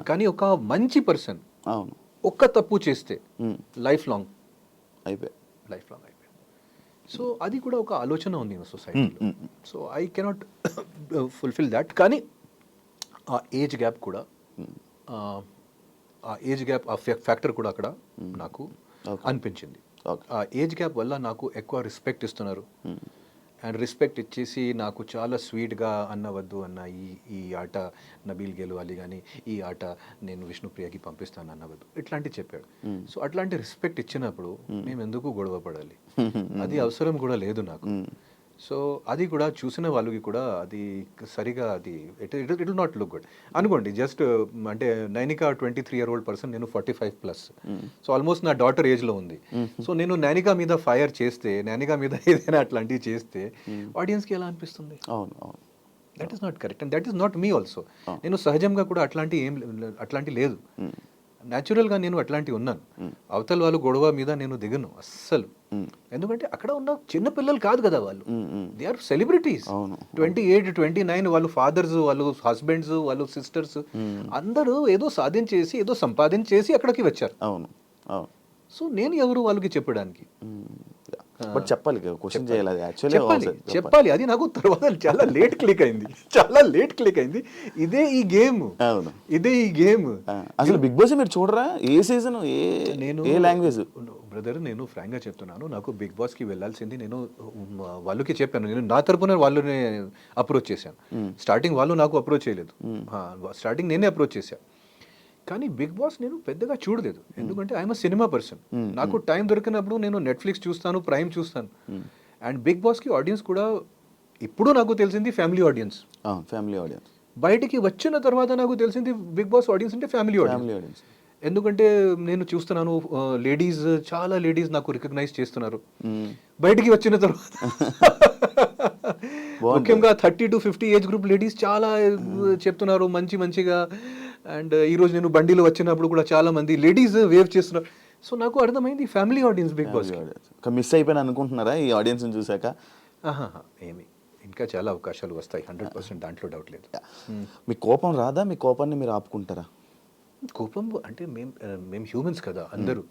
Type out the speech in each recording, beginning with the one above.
కానీ ఒక మంచి పర్సన్ అవును ఒక్క తప్పు చేస్తే లైఫ్ లాంగ్ అయిపోయి అయిపోయింది. సో అది కూడా ఒక ఆలోచన ఉంది సొసైటీలో. So I cannot fulfil that. కానీ ఆ ఏజ్ గ్యాప్ కూడా ఆ ఏజ్ గ్యాప్ ఆ ఫ్యాక్టర్ కూడా అక్కడ నాకు అనిపించింది. ఆ ఏజ్ గ్యాప్ వల్ల నాకు ఎక్కువ రెస్పెక్ట్ ఇస్తున్నారు. అండ్ రెస్పెక్ట్ ఇచ్చేసి నాకు చాలా స్వీట్గా అన్నవద్దు అన్న ఈ ఆట నబీల్ గెలవాలి కానీ ఈ ఆట నేను విష్ణుప్రియకి పంపిస్తాను అన్నవద్దు ఇట్లాంటివి చెప్పాడు. సో అట్లాంటి రెస్పెక్ట్ ఇచ్చినప్పుడు మేము ఎందుకు గొడవ పడాలి? అది అవసరం కూడా లేదు నాకు. సో అది కూడా చూసిన వాళ్ళకి కూడా అది సరిగా అది it will not look good అనుకోండి. జస్ట్ అంటే నైనికా 23-year-old పర్సన్, నేను 45+. సో ఆల్మోస్ట్ నా డాటర్ ఏజ్లో ఉంది. సో నేను నైనికా మీద ఫైర్ చేస్తే, నైనికా మీద ఏదైనా అట్లాంటివి చేస్తే ఆడియన్స్కి ఎలా అనిపిస్తుంది? అవును అవును, that is not correct and that is not me also. నేను సహజంగా కూడా అట్లాంటి లేదు. న్యాచురల్గా నేను అట్లాంటివి ఉన్నాను. అవతల వాళ్ళు గొడవ మీద నేను దిగను అస్సలు. ఎందుకంటే అక్కడ ఉన్న చిన్న పిల్లలు కాదు కదా వాళ్ళు, దే ఆర్ సెలబ్రిటీస్. 28, 29 వాళ్ళు ఫాదర్స్, వాళ్ళు హస్బెండ్స్, వాళ్ళు సిస్టర్స్ అందరూ ఏదో సాధించేసి ఏదో సంపాదించేసి అక్కడికి వచ్చారు. అవును అవును. సో నేను ఎవరు వాళ్ళకి చెప్పడానికి? బట్ చెప్పాలి, క్వశ్చన్ చేయాలి, యాక్చువల్లీ చెప్పాలి. అది నాకు తర్వాత చాలా లేట్ క్లిక్ అయింది. ఇదే ఈ గేమ్. అవును, ఇదే ఈ గేమ్. అసలు బిగ్ బాస్ మీరు చూడరా? ఏ సీజన్, ఏ లాంగ్వేజ్? బ్రదర్ నేను ఫ్రాంక్ గా చెప్తున్నాను, నాకు బిగ్ బాస్ కి వెళ్ళాల్సింది. నేను వాళ్ళకి చెప్పాను, నేను నా తరపున వాళ్ళని అప్రోచ్ చేశాను. స్టార్టింగ్ వాళ్ళు నాకు అప్రోచ్ చేయలేదు, స్టార్టింగ్ నేనే అప్రోచ్ చేశాను. కానీ బిగ్ బాస్ నేను పెద్దగా చూడలేదు, ఎందుకంటే ఐఎమ్ సినిమా పర్సన్. నాకు టైం దొరికినప్పుడు నేను నెట్ఫ్లిక్స్ చూస్తాను, ప్రైమ్ చూస్తాను. అండ్ బిగ్ బాస్కి ఆడియన్స్ కూడా ఇప్పుడు నాకు తెలిసింది ఫ్యామిలీ ఆడియన్స్. బయటికి వచ్చిన తర్వాత నాకు తెలిసింది బిగ్ బాస్ ఆడియన్స్ అంటే ఫ్యామిలీ ఆడియన్స్. ఎందుకంటే నేను చూస్తున్నాను చాలా లేడీస్ నాకు రికగ్నైజ్ చేస్తున్నారు బయటికి వచ్చిన తర్వాత. ముఖ్యంగా 30 to 50 ఏజ్ గ్రూప్ లేడీస్ చాలా చెప్తున్నారు మంచిగా. అండ్ ఈరోజు నేను బండిలో వచ్చినప్పుడు కూడా చాలా మంది లేడీస్ వేవ్ చేస్తున్నారు. సో నాకు అర్థమైంది family audience Bigg Boss. Miss అయిపోయిన అనుకుంటున్నారా ఈ ఆడియన్స్ చూసాక? ఏమి ఇంకా చాలా అవకాశాలు వస్తాయి 100%, దాంట్లో డౌట్ లేదు. మీ కోపం రాదా? మీ కోపాన్ని మీరు ఆపుకుంటారా? కోపం అంటే మేము హ్యూమన్స్ కదా అందరూ.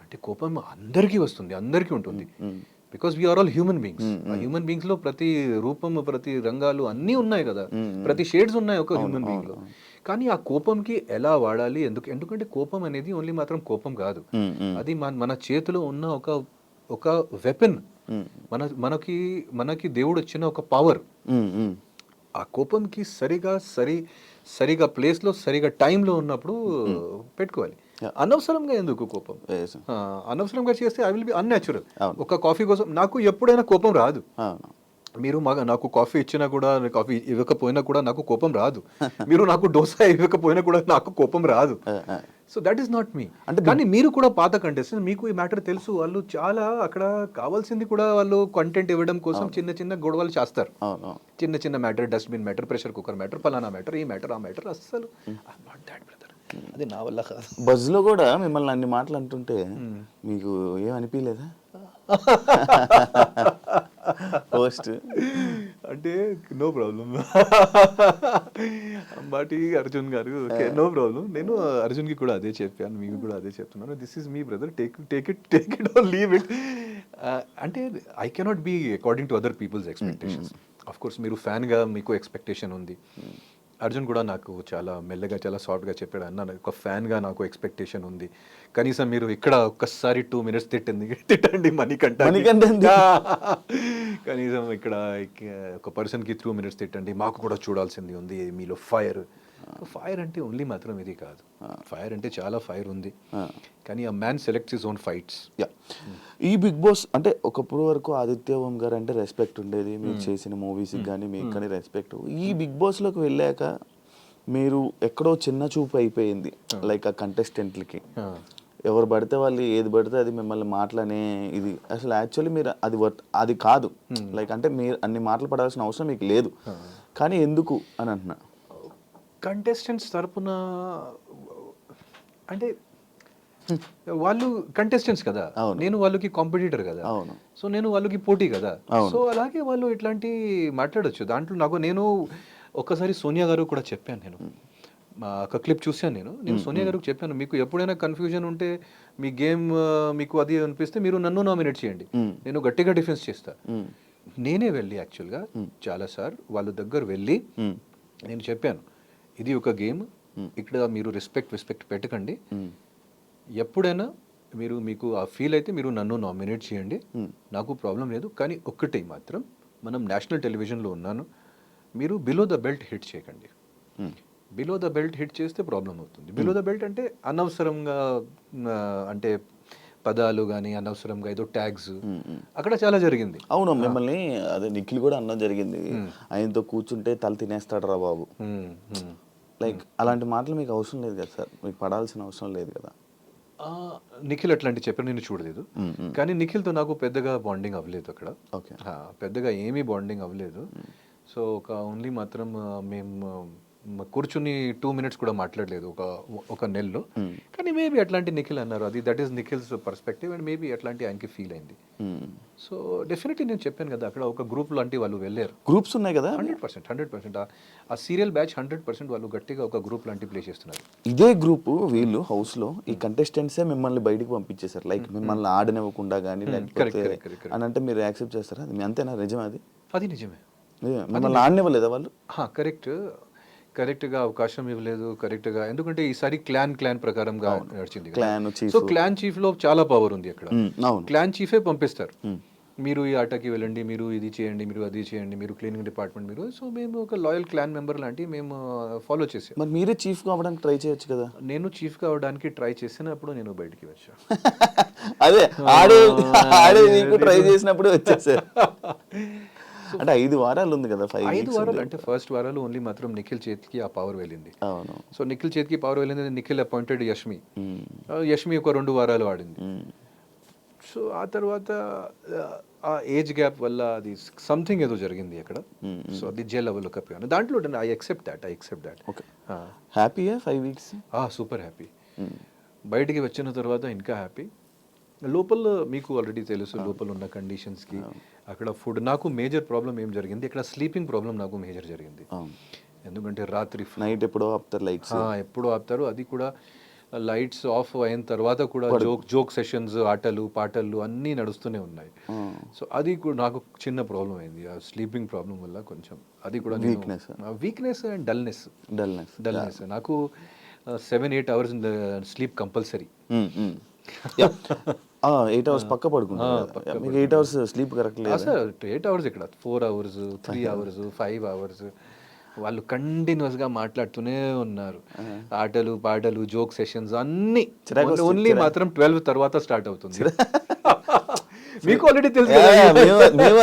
అంటే కోపం అందరికీ వస్తుంది, అందరికీ ఉంటుంది. Because we are all human beings. ఆ హ్యూమన్ బీయింగ్స్ లో ప్రతి రూపం, ప్రతి రంగాలు అన్నీ ఉన్నాయి కదా, ప్రతి షేడ్స్ ఉన్నాయి ఒక హ్యూమన్ బీయింగ్ లో. కానీ ఆ కోపంకి ఎలా వాడాలి? ఎందుకంటే కోపం అనేది ఓన్లీ మాత్రం కోపం కాదు, అది మన చేతిలో ఉన్న ఒక వెపన్. మనకి దేవుడు వచ్చిన ఒక పవర్. ఆ కోపంకి సరిగా ప్లేస్లో సరిగా టైంలో ఉన్నప్పుడు పెట్టుకోవాలి. అనవసరంగా ఎందుకు కోపం? అనవసరంగా చేస్తే ఐ విల్ బి అన్యాచురల్. ఒక కాఫీ కోసం నాకు ఎప్పుడైనా కోపం రాదు. మీరు నాకు కాఫీ ఇచ్చినా కూడా, కాఫీ ఇవ్వకపోయినా కూడా నాకు కోపం రాదు. మీరు నాకు డోసా ఇవ్వకపోయినా కూడా నాకు కోపం రాదు. So that is not me. అంటే కానీ మీరు కూడా పాత కంటెస్టెంట్స్, మీకు ఈ మ్యాటర్ తెలుసు. వాళ్ళు చాలా అక్కడ కావాల్సింది కూడా వాళ్ళు కంటెంట్ ఇవ్వడం కోసం చిన్న గొడవలు చేస్తారు. చిన్న matter, dustbin matter, pressure cooker matter, ఫలానా మ్యాటర్, ఈ మ్యాటర్, ఆ మ్యాటర్. అస్సలు నాట్ దాట్ బ్రదర్, అది నా వల్ల కాదు. బజ్ లో కూడా మిమ్మల్ని అన్ని మాటలు అంటుంటే మీకు ఏం అనిపించలేదా? పోస్ట్ అంటే నో ప్రాబ్లం అంబాటి అర్జున్ గారు, నో ప్రాబ్లం. నేను అర్జున్కి కూడా అదే చెప్పాను, మీకు కూడా అదే చెప్తున్నాను. This is me brother, take it or leave it. అంటే I cannot be according to other peoples expectations. Of course మీరు ఫ్యాన్గా మీకు ఎక్స్పెక్టేషన్ ఉంది. అర్జున్ కూడా నాకు చాలా మెల్లగా, చాలా సాఫ్ట్గా చెప్పాడు, అన్న ఒక ఫ్యాన్గా నాకు ఎక్స్పెక్టేషన్ ఉంది, కనీసం మీరు ఇక్కడ ఒక్కసారి 2 minutes తిట్టండి మణికంఠ. కనీసం ఇక్కడ ఒక పర్సన్కి 2 minutes తిట్టండి, మాకు కూడా చూడాల్సింది ఉంది మీలో ఫైర్. ఫైర్ అంటే ఓన్లీ మాత్రం ఇది కాదు, ఫైర్ అంటే చాలా ఫైర్ ఉంది. కానీ ఆ man selects his own fights. ఈ బిగ్ బాస్ అంటే ఒకప్పుడు వరకు ఆదిత్య ఓం గారు అంటే రెస్పెక్ట్ ఉండేది, మీరు చేసిన మూవీస్కి కానీ మీకు కానీ రెస్పెక్ట్. ఈ బిగ్ బాస్లోకి వెళ్ళాక మీరు ఎక్కడో చిన్న చూపు అయిపోయింది, లైక్ ఆ కంటెస్టెంట్లకి. ఎవరు పడితే వాళ్ళు ఏది పడితే అది మిమ్మల్ని మాటలనే ఇది. అసలు యాక్చువల్లీ మీరు అది కాదు, లైక్ అంటే మీరు అన్ని మాటలు పడాల్సిన అవసరం మీకు లేదు. కానీ ఎందుకు అని అంటున్నా? కంటెస్టెంట్స్ తరపున అంటే వాళ్ళు కంటెస్టెంట్స్ కదా, నేను వాళ్ళకి కాంపిటీటర్ కదా, సో నేను వాళ్ళకి పోటీ కదా. సో అలాగే వాళ్ళు ఇట్లాంటి మాట్లాడొచ్చు దాంట్లో. నేను ఒకసారి సోనియా గారు కూడా చెప్పాను, ఒక క్లిప్ చూశాను నేను సోనియా గారికి చెప్పాను, మీకు ఎప్పుడైనా కన్ఫ్యూజన్ ఉంటే మీ గేమ్ మీకు అది అనిపిస్తే మీరు నన్ను నామినేట్ చేయండి, నేను గట్టిగా డిఫెన్స్ చేస్తా. నేనే వెళ్ళి యాక్చువల్గా చాలాసార్ వాళ్ళ దగ్గర వెళ్ళి నేను చెప్పాను, ఇది ఒక గేమ్, ఇక్కడ మీరు రెస్పెక్ట్ పెట్టకండి, ఎప్పుడైనా మీకు ఆ ఫీల్ అయితే మీరు నన్ను నామినేట్ చేయండి, నాకు ప్రాబ్లం లేదు. కానీ ఒక్కటే మాత్రం, మనం నేషనల్ టెలివిజన్లో ఉన్నాను, మీరు బిలో ద బెల్ట్ హిట్ చేయకండి. బిలో ద బెల్ట్ హిట్ చేస్తే ప్రాబ్లం అవుతుంది. బిలో ద బెల్ట్ అంటే అనవసరంగా అంటే పదాలు కానీ అనవసరంగా ఏదో ట్యాగ్స్ అక్కడ చాలా జరిగింది. అవును, మిమ్మల్ని అదే నిఖిల్ కూడా అన్నది జరిగింది, ఆయనతో కూర్చుంటే తల తినేస్తాడు రా బాబు, లైక్ అలాంటి మాటలు మీకు అవసరం లేదు కదా సార్, మీకు పడాల్సిన అవసరం లేదు కదా. నిఖిల్ అట్లాంటి చెప్పాను, నేను చూడలేదు. కానీ నిఖిల్తో నాకు పెద్దగా బాండింగ్ అవ్వలేదు అక్కడ, పెద్దగా ఏమీ బాండింగ్ అవ్వలేదు. సో ఒక ఓన్లీ మాత్రం మేము కూర్చుని 2 minutes కూడా మాట్లాడలేదు ఒక నెలలో. కానీ మేబీ అట్లాంటి నిఖిల్ అన్నారు, అది that is Nikhil's perspective, and maybe అట్లాంటి ఆయనకి ఫీల్ అయింది. సో డెఫినెట్లీ నేను చెప్పాను కదా, అక్కడ ఒక గ్రూప్ లాంటి వాళ్ళు వెళ్ళారు, గ్రూప్స్ ఉన్నాయి కదా. 100% ఆ సీరియల్ బ్యాచ్ 100% వాళ్ళు గట్టిగా ఒక గ్రూప్ లాంటి ప్లే చేస్తున్నారు. ఇదే గ్రూప్ వీళ్ళు హౌస్ లో ఈ కంటెస్టెంట్సే మిమ్మల్ని బయటికి పంపించేశారు, లైక్ మిమ్మల్ని ఆడనివ్వకుండా కానీ లేకపోతే అని అంటే మీరు యాక్సెప్ట్ చేస్తారా? అది అంతేనా? నిజమే? అది నిజమే. మిమ్మల్ని ఆడనివ్వలేదా వాళ్ళు? కరెక్ట్గా అవకాశం ఇవ్వలేదు, కరెక్ట్గా. ఎందుకంటే ఈసారి క్లాన్ ప్రకారంగా నడిచింది. సో క్లాన్ చీఫ్ లో చాలా పవర్ ఉంది అక్కడ. క్లాన్ చీఫే పంపిస్తారు, మీరు ఈ ఆటకి వెళ్ళండి, మీరు ఇది చేయండి, మీరు అది చేయండి, మీరు క్లీనింగ్ డిపార్ట్మెంట్ మీరు. సో మేము ఒక లాయల్ క్లాన్ మెంబర్ లాంటి మేము ఫాలో చేసాం. మరి మీరే చీఫ్ కావడానికి ట్రై చేయొచ్చు కదా. నేను చీఫ్ కావడానికి ట్రై చేసినప్పుడు నేను బయటికి వచ్చా. అదే ఆడే నీకు ట్రై చేసినప్పుడు వచ్చేసారు. అంటే 5 వారాలు ఉంది కదా, 5 వారాలు అంటే ఫస్ట్ వారాలు ఓన్లీ మాత్రం నిఖిల్ చేతికి ఆ పవర్ వెళ్ళింది. సో నిఖిల్ చేతికి పవర్ వెళ్ళింది, నిఖిల్ అపాయింటెడ్ యష్మి ఒక 2 వారాలు ఆడింది. సో ఆ తర్వాత ఆ ఏజ్ గ్యాప్ వల్ల అది సంథింగ్ ఏదో జరిగింది అక్కడ. సో అది జే లెవెల్లో కప్పాను. దాంట్లో ఐ ఎక్సెప్ట్ దాట్. హ్యాపీయా 5 weeks? Super happy. బయటికి వచ్చిన తర్వాత ఇంకా హ్యాపీ. లోపల మీకు ఆల్రెడీ తెలుసు, లోపల ఉన్న కండిషన్స్కి అక్కడ ఫుడ్. నాకు మేజర్ ప్రాబ్లం ఏం జరిగింది, ఇక్కడ స్లీపింగ్ ప్రాబ్లం నాకు మేజర్ జరిగింది. ఎందుకంటే రాత్రి నైట్ ఎప్పుడో ఆపుతారు లైట్స్, ఎప్పుడో ఆపుతారు, అది కూడా లైట్స్ ఆఫ్ అయిన తర్వాత కూడా జోక్ సెషన్స్, ఆటలు పాటలు అన్నీ నడుస్తూనే ఉన్నాయి. సో అది కూడా నాకు చిన్న ప్రాబ్లం అయింది, ఆ స్లీపింగ్ ప్రాబ్లం వల్ల కొంచెం. అది కూడా వీక్నెస్ అండ్ డల్నెస్. నాకు 7-8 hours స్లీప్ కంపల్సరీ. 8 hours పక్క పడుకుంటారు. 8 hours స్లీప్ కరెక్ట్ లేదు సార్. 8 hours ఇక్కడ 4 hours, 3 hours, 5 hours వాళ్ళు కంటిన్యూస్గా మాట్లాడుతూనే ఉన్నారు. ఆటలు పాటలు జోక్ సెషన్స్ అన్ని. ఓన్లీ మాత్రం 12 తర్వాత స్టార్ట్ అవుతుంది. మీకు ఆల్రెడీ తెలుసు, మేము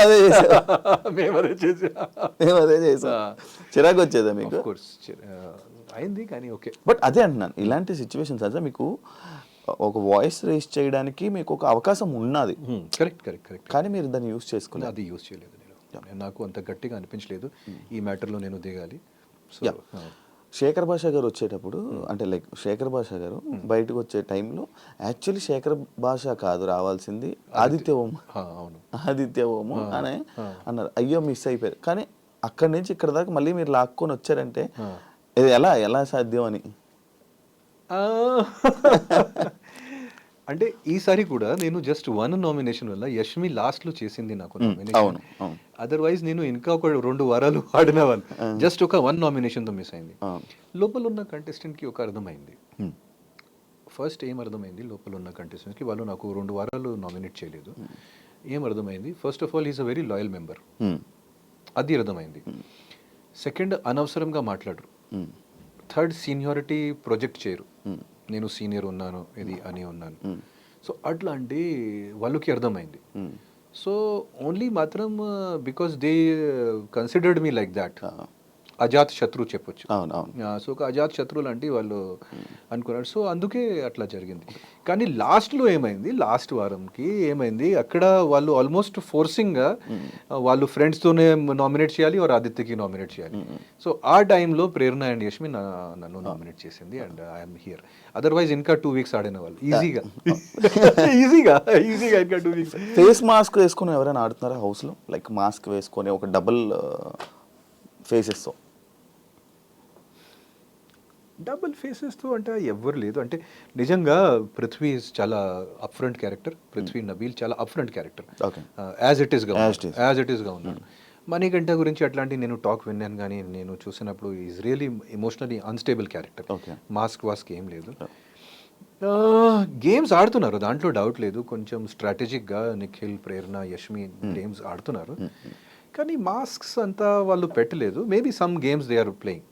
అదే చేసాం. చిరాకు వచ్చేదా మీకు? అయింది కానీ ఓకే. బట్ అదే అంటున్నాను, ఇలాంటి సిచ్యువేషన్స్ అంటే మీకు ఒక వాయిస్ రేస్ చేయడానికి మీకు ఒక అవకాశం ఉన్నది. కరెక్ట్. కానీ మీరు దాన్ని యూజ్ చేసుకుని అది యూజ్ చేయలేదు. నాకు అంత గట్టిగా అనిపించలేదు ఈ మ్యాటర్లో నేను దిగాలి. సో శేఖర్ భాషా గారు వచ్చేటప్పుడు అంటే లైక్ శేఖర్ భాషా గారు బయటకు వచ్చే టైంలో యాక్చువల్లీ శేఖర్ భాషా కాదు రావాల్సింది ఆదిత్య ఓము అని అన్నారు. అయ్యో మిస్ అయిపోయారు. కానీ అక్కడి నుంచి ఇక్కడ దాకా మళ్ళీ మీరు లాక్కొని వచ్చారంటే ఇది ఎలా సాధ్యం అని. అంటే ఈసారి కూడా నేను జస్ట్ 1 నామినేషన్ వల్ల యష్మి లాస్ట్లో చేసింది నాకు నామినేషన్. అదర్వైజ్ నేను ఇంకా ఒక 2 వారాలు ఆడిన వాళ్ళు, జస్ట్ ఒక 1 నామినేషన్తో మిస్ అయింది. లోపల ఉన్న కంటెస్టెంట్కి ఒక అర్థమైంది. ఫస్ట్ ఏం అర్థమైంది లోపల ఉన్న కంటెస్టెంట్స్కి, వాళ్ళు నాకు 2 వారాలు నామినేట్ చేయలేదు. ఏం అర్థమైంది, first of all is a very loyal member, అది అర్థమైంది. సెకండ్, అనవసరంగా మాట్లాడరు. థర్డ్, సీనియారిటీ ప్రొజెక్ట్ చేయరు, నేను సీనియర్ ఉన్నాను ఇది అని ఉన్నాను. సో అట్లాంటి వాళ్ళకి అర్థమైంది. సో ఓన్లీ మాత్రం because they considered me like that, అజాత్ శత్రు చెప్పొచ్చు. సో ఒక అజాత్ శత్రు లాంటి వాళ్ళు అనుకున్నారు. సో అందుకే అట్లా జరిగింది. కానీ లాస్ట్లో ఏమైంది, లాస్ట్ వారంకి ఏమైంది, అక్కడ వాళ్ళు ఆల్మోస్ట్ ఫోర్సింగ్గా వాళ్ళు ఫ్రెండ్స్తోనే నామినేట్ చేయాలి, ఆర్ ఆదిత్యకి నామినేట్ చేయాలి. సో ఆ టైంలో ప్రేరణ అండ్ యష్మి నన్ను నామినేట్ చేసింది, అండ్ ఐఎమ్ హియర్. అదర్వైజ్ ఇంకా 2 weeks ఆడిన వాళ్ళు ఈజీగా ఇంకా 2 weeks. ఫేస్ మాస్క్ వేసుకొని ఎవరైనా ఆడుతున్నారా హౌస్లో? లైక్ మాస్క్ వేసుకొని ఒక డబుల్ ఫేసెస్ డబుల్ ఫేసెస్తో అంటే ఎవ్వరు లేదు. అంటే నిజంగా పృథ్వీ చాలా up front character, Prithvi Nabeel చాలా up front character, okay. As it ఈస్గా ఉన్నాడు. మణికంఠ గురించి అట్లాంటి నేను టాక్ విన్నాను, కానీ నేను చూసినప్పుడు is really emotionally unstable character. Okay. Mask ఏం లేదు. గేమ్స్ ఆడుతున్నారు, దాంట్లో డౌట్ లేదు. కొంచెం స్ట్రాటజిక్గా నిఖిల్, ప్రేరణ, యష్మి గేమ్స్ ఆడుతున్నారు, కానీ మాస్క్స్ అంతా వాళ్ళు పెట్టలేదు. Maybe some games they are playing,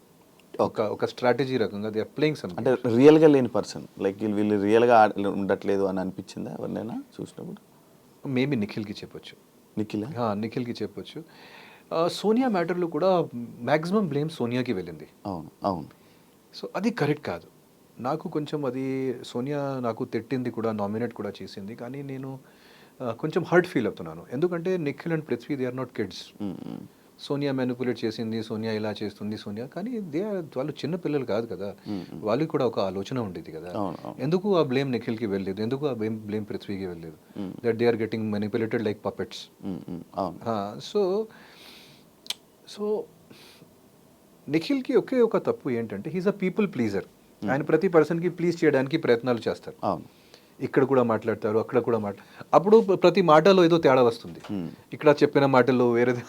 ఒక స్ట్రాటజీ రకంగా దే ఆర్ ప్లేయింగ్ సమ్. అంటే రియల్గా లేని పర్సన్, లైక్ వీళ్ళు రియల్గా ఉండట్లేదు అని అనిపించిందా ఎవరినైనా చూసినప్పుడు? మేబీ నిఖిల్కి చెప్పొచ్చు. నిఖిల్ చెప్పొచ్చు. సోనియా మ్యాటర్లో కూడా మ్యాక్సిమం బ్లేమ్ సోనియాకి వెళ్ళింది. అవును. సో అది కరెక్ట్ కాదు. నాకు కొంచెం అది సోనియా నాకు తిట్టింది కూడా, నామినేట్ కూడా చేసింది, కానీ నేను కొంచెం హర్ట్ ఫీల్ అవుతున్నాను. ఎందుకంటే Nikhil and Prithvi they are not kids. Sonia manipulate చేసింది, సోనియా ఇలా చేస్తుంది సోనియా, కానీ వాళ్ళు చిన్న పిల్లలు కాదు కదా, వాళ్ళకి కూడా ఒక ఆలోచన ఉండేది కదా. ఎందుకు ఆ బ్లేమ్ నిఖిల్కి వెళ్ళలేదు, ఎందుకు ఆ బ్లేమ్ పృథ్వీకి వెళ్ళలేదు? That they are getting manipulated like puppets. So నిఖిల్కి ఒకే ఒక తప్పు ఏంటంటే హీస్ అ పీపుల్ ప్లీజర్. ఆయన ప్రతి పర్సన్కి ప్లీజ్ చేయడానికి ప్రయత్నాలు చేస్తారు. ఇక్కడ కూడా మాట్లాడతారు, అక్కడ కూడా అప్పుడు ప్రతి మాటలో ఏదో తేడా వస్తుంది, ఇక్కడ చెప్పిన మాటల్లో వేరేది.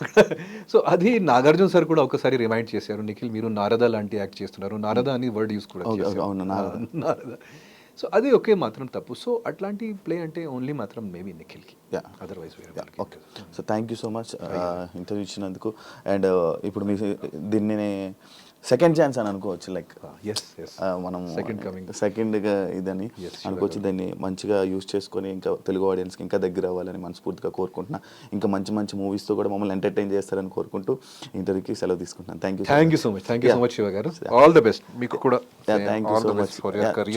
సో అది నాగార్జున సార్ కూడా ఒకసారి రిమైండ్ చేశారు, నిఖిల్ మీరు నారద లాంటి యాక్ట్ చేస్తున్నారు. నారద అని వర్డ్ యూస్ కూడా చేశారు, నారద. సో అది ఒకే మాత్రం తప్పు. సో అట్లాంటి ప్లే అంటే ఓన్లీ మాత్రం మేబీ నిఖిల్కి, అదర్వైజ్ వేరే. Okay. So thank you so much interview ఇచ్చినందుకు. అండ్ ఇప్పుడు మీ దీన్ని సెకండ్ ఛాన్స్ అని అనుకోవచ్చు, లైక్ మనం సెకండ్గా ఇదని అనుకోవచ్చు. దాన్ని మంచిగా యూజ్ చేసుకొని ఇంకా తెలుగు ఆడియన్స్కి ఇంకా దగ్గర అవ్వాలని మనస్ఫూర్తిగా కోరుకుంటున్నా. ఇంకా మంచి మంచి మూవీస్తో కూడా మమ్మల్ని ఎంటర్టైన్ చేస్తారని కోరుకుంటూ ఇంటర్వ్యూకి సెలవు తీసుకుంటున్నాను. Thank you so much Shiva గారు. ఆల్ ద బెస్ట్ మీకు కూడా. Thank you so much.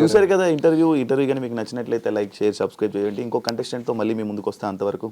చూసారు కదా ఇంటర్వ్యూ కానీ మీకు నచ్చినట్లయితే లైక్, షేర్, సబ్స్క్రైబ్ చేయండి. ఇంకో కంటెస్టెంట్తో మళ్ళీ మీ ముందుకు వస్తా. అంతవరకు